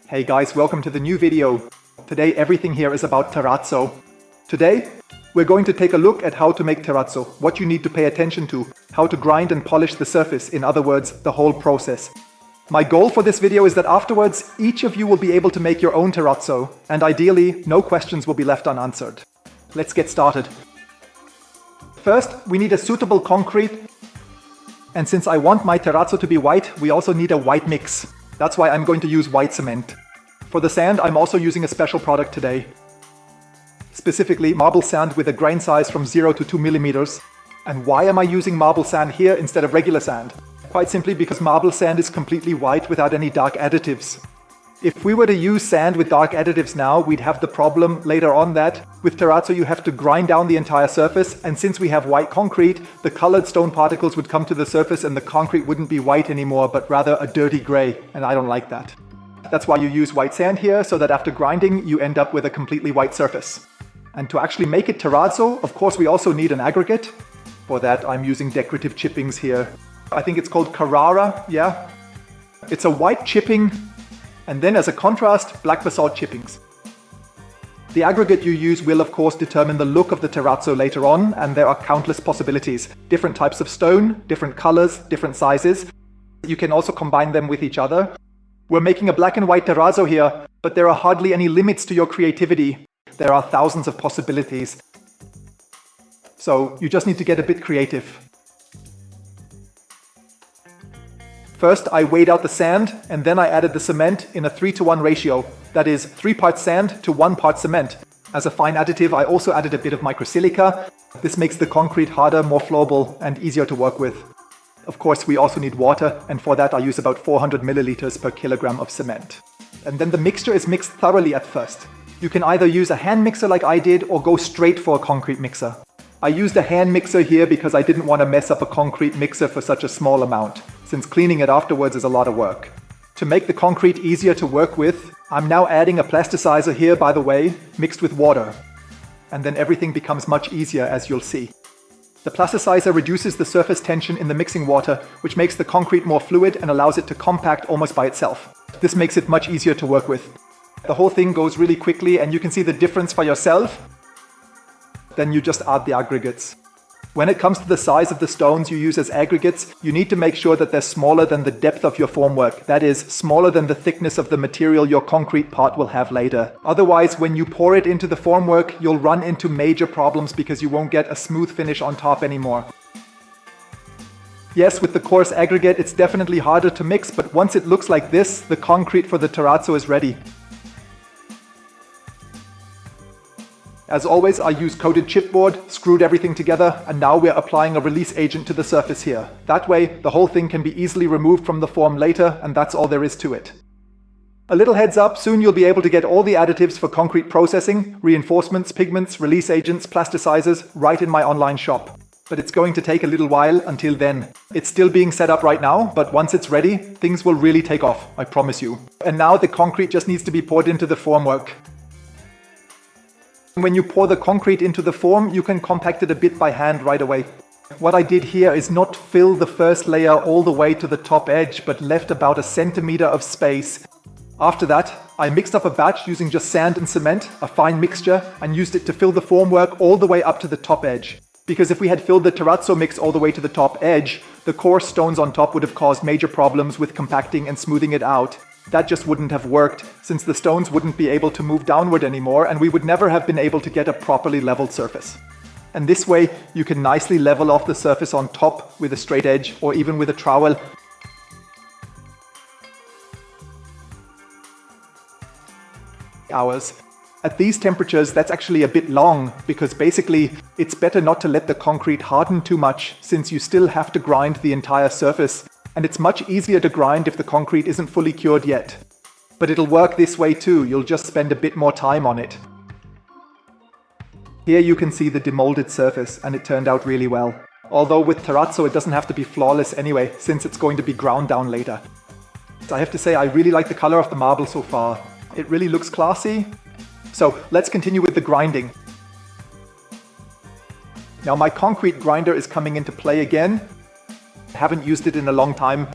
Hey guys, welcome to the new video. Today everything here is about terrazzo. Today we're going to take a look at how to make terrazzo, what you need to pay attention to, how to grind and polish the surface, in other words, the whole process. My goal for this video is that afterwards each of you will be able to make your own terrazzo, and ideally no questions will be left unanswered. Let's get started. First, we need a suitable concrete, and since I want my terrazzo to be white, we also need a white mix. That's why I'm going to use white cement. For the sand, I'm also using a special product today. Specifically, marble sand with a grain size from 0 to 2 millimeters. And why am I using marble sand here instead of regular sand? Quite simply because marble sand is completely white without any dark additives. If we were to use sand with dark additives now, we'd have the problem later on that with terrazzo you have to grind down the entire surface, and since we have white concrete, the colored stone particles would come to the surface and the concrete wouldn't be white anymore, but rather a dirty gray, and I don't like that. That's why you use white sand here, so that after grinding you end up with a completely white surface. And to actually make it terrazzo, of course we also need an aggregate. For that I'm using decorative chippings here. I think it's called Carrara, yeah. It's a white chipping, and then as a contrast, black basalt chippings. The aggregate you use will of course determine the look of the terrazzo later on, and there are countless possibilities. Different types of stone, different colors, different sizes. You can also combine them with each other. We're making a black and white terrazzo here, but there are hardly any limits to your creativity. There are thousands of possibilities. So you just need to get a bit creative. First, I weighed out the sand, and then I added the cement in a 3-to-1 ratio. That is 3 parts sand to 1 part cement. As a fine additive, I also added a bit of microsilica. This makes the concrete harder, more flowable, and easier to work with. Of course, we also need water, and for that I use about 400 milliliters per kilogram of cement. And then the mixture is mixed thoroughly at first. You can either use a hand mixer like I did, or go straight for a concrete mixer. I used a hand mixer here because I didn't want to mess up a concrete mixer for such a small amount, since cleaning it afterwards is a lot of work. To make the concrete easier to work with, I'm now adding a plasticizer here, by the way, mixed with water. And then everything becomes much easier, as you'll see. The plasticizer reduces the surface tension in the mixing water, which makes the concrete more fluid and allows it to compact almost by itself. This makes it much easier to work with. The whole thing goes really quickly, and you can see the difference for yourself. Then you just add the aggregates. When it comes to the size of the stones you use as aggregates, you need to make sure that they're smaller than the depth of your formwork. That is, smaller than the thickness of the material your concrete part will have later. Otherwise, when you pour it into the formwork, you'll run into major problems because you won't get a smooth finish on top anymore. Yes, with the coarse aggregate, it's definitely harder to mix, but once it looks like this, the concrete for the terrazzo is ready. As always, I used coated chipboard, screwed everything together, and now we're applying a release agent to the surface here. That way, the whole thing can be easily removed from the form later, and that's all there is to it. A little heads up, soon you'll be able to get all the additives for concrete processing, reinforcements, pigments, release agents, plasticizers, right in my online shop. But it's going to take a little while until then. It's still being set up right now, but once it's ready, things will really take off, I promise you. And now the concrete just needs to be poured into the formwork. When you pour the concrete into the form, you can compact it a bit by hand right away. What I did here is not fill the first layer all the way to the top edge, but left about a centimeter of space. After that, I mixed up a batch using just sand and cement, a fine mixture, and used it to fill the formwork all the way up to the top edge. Because if we had filled the terrazzo mix all the way to the top edge, the coarse stones on top would have caused major problems with compacting and smoothing it out. That just wouldn't have worked, since the stones wouldn't be able to move downward anymore, and we would never have been able to get a properly leveled surface. And this way, you can nicely level off the surface on top with a straight edge, or even with a trowel. Hours. At these temperatures, that's actually a bit long, because basically, it's better not to let the concrete harden too much, since you still have to grind the entire surface. And it's much easier to grind if the concrete isn't fully cured yet. But it'll work this way too, you'll just spend a bit more time on it. Here you can see the demolded surface, and it turned out really well. Although with terrazzo it doesn't have to be flawless anyway, since it's going to be ground down later. So I have to say I really like the color of the marble so far. It really looks classy. So let's continue with the grinding. Now my concrete grinder is coming into play again. I haven't used it in a long time.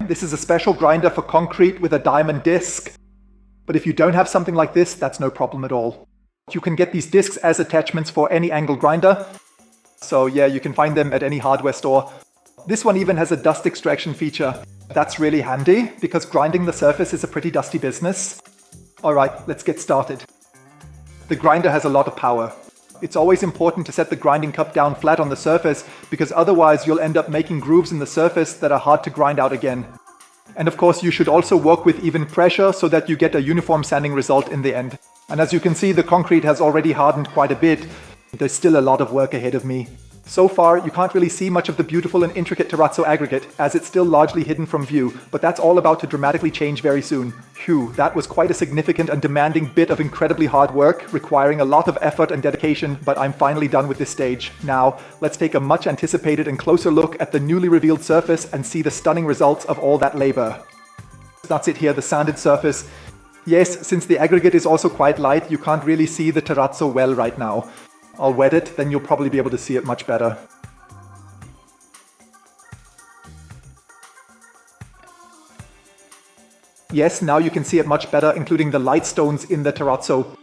This is a special grinder for concrete with a diamond disc. But if you don't have something like this, that's no problem at all. You can get these discs as attachments for any angle grinder. So yeah, you can find them at any hardware store. This one even has a dust extraction feature. That's really handy because grinding the surface is a pretty dusty business. Alright, let's get started. The grinder has a lot of power. It's always important to set the grinding cup down flat on the surface because otherwise you'll end up making grooves in the surface that are hard to grind out again. And of course you should also work with even pressure so that you get a uniform sanding result in the end. And as you can see, the concrete has already hardened quite a bit. There's still a lot of work ahead of me. So far, you can't really see much of the beautiful and intricate terrazzo aggregate, as it's still largely hidden from view, but that's all about to dramatically change very soon. Phew, that was quite a significant and demanding bit of incredibly hard work, requiring a lot of effort and dedication, but I'm finally done with this stage. Now, let's take a much anticipated and closer look at the newly revealed surface and see the stunning results of all that labor. That's it here, the sanded surface. Yes, since the aggregate is also quite light, you can't really see the terrazzo well right now. I'll wet it, then you'll probably be able to see it much better. Yes, now you can see it much better, including the light stones in the terrazzo.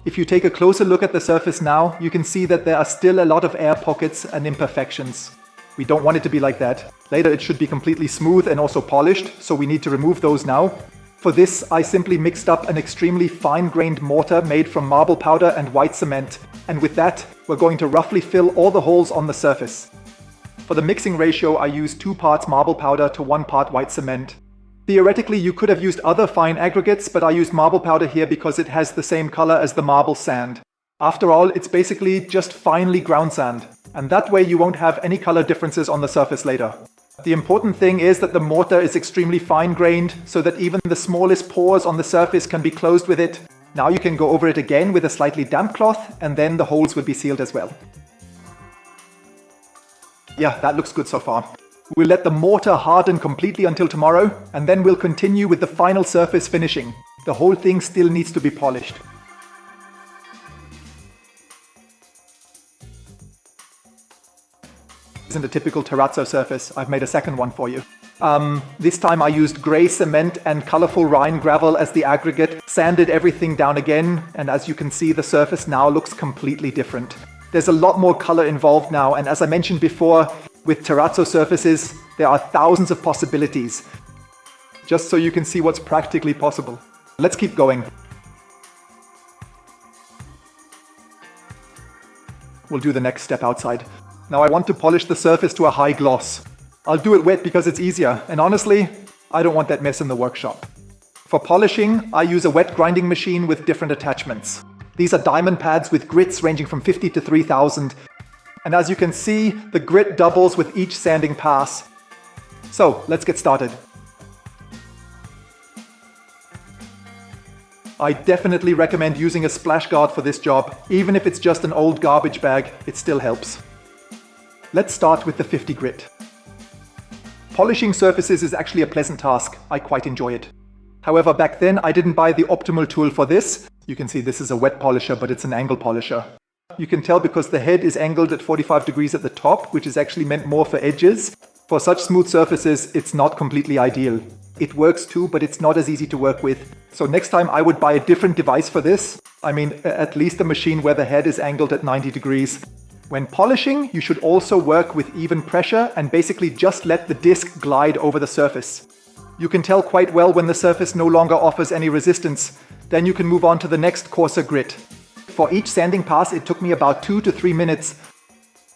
If you take a closer look at the surface now, you can see that there are still a lot of air pockets and imperfections. We don't want it to be like that. Later it should be completely smooth and also polished, so we need to remove those now. For this, I simply mixed up an extremely fine-grained mortar made from marble powder and white cement. And with that, we're going to roughly fill all the holes on the surface. For the mixing ratio, I used 2 parts marble powder to 1 part white cement. Theoretically, you could have used other fine aggregates, but I used marble powder here because it has the same color as the marble sand. After all, it's basically just finely ground sand. And that way you won't have any color differences on the surface later. The important thing is that the mortar is extremely fine-grained, so that even the smallest pores on the surface can be closed with it. Now you can go over it again with a slightly damp cloth, and then the holes will be sealed as well. Yeah, that looks good so far. We'll let the mortar harden completely until tomorrow, and then we'll continue with the final surface finishing. The whole thing still needs to be polished. Isn't a typical terrazzo surface. I've made a second one for you. This time I used grey cement and colourful Rhine gravel as the aggregate, sanded everything down again, and as you can see, the surface now looks completely different. There's a lot more colour involved now, and as I mentioned before, with terrazzo surfaces, there are thousands of possibilities. Just so you can see what's practically possible. Let's keep going. We'll do the next step outside. Now I want to polish the surface to a high gloss. I'll do it wet because it's easier, and honestly, I don't want that mess in the workshop. For polishing, I use a wet grinding machine with different attachments. These are diamond pads with grits ranging from 50 to 3000. And as you can see, the grit doubles with each sanding pass. So, let's get started. I definitely recommend using a splash guard for this job. Even if it's just an old garbage bag, it still helps. Let's start with the 50 grit. Polishing surfaces is actually a pleasant task. I quite enjoy it. However, back then I didn't buy the optimal tool for this. You can see this is a wet polisher, but it's an angle polisher. You can tell because the head is angled at 45 degrees at the top, which is actually meant more for edges. For such smooth surfaces, it's not completely ideal. It works too, but it's not as easy to work with. So next time I would buy a different device for this. I mean, at least a machine where the head is angled at 90 degrees. When polishing, you should also work with even pressure and basically just let the disc glide over the surface. You can tell quite well when the surface no longer offers any resistance. Then you can move on to the next coarser grit. For each sanding pass, it took me about 2 to 3 minutes.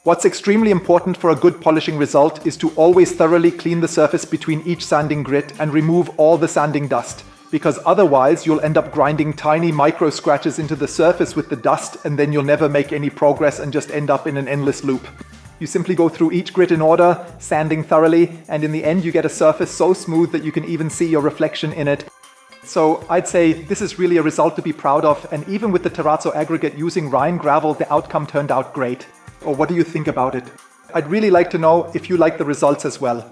What's extremely important for a good polishing result is to always thoroughly clean the surface between each sanding grit and remove all the sanding dust. Because otherwise you'll end up grinding tiny micro scratches into the surface with the dust, and then you'll never make any progress and just end up in an endless loop. You simply go through each grit in order, sanding thoroughly, and in the end you get a surface so smooth that you can even see your reflection in it. So I'd say this is really a result to be proud of, and even with the terrazzo aggregate using Rhine gravel, the outcome turned out great. Or what do you think about it? I'd really like to know if you like the results as well.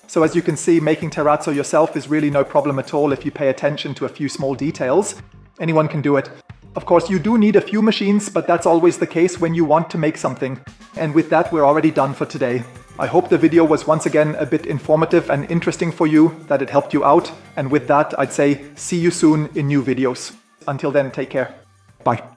So as you can see, making terrazzo yourself is really no problem at all if you pay attention to a few small details. Anyone can do it. Of course, you do need a few machines, but that's always the case when you want to make something. And with that, we're already done for today. I hope the video was once again a bit informative and interesting for you, that it helped you out. And with that, I'd say see you soon in new videos. Until then, take care. Bye.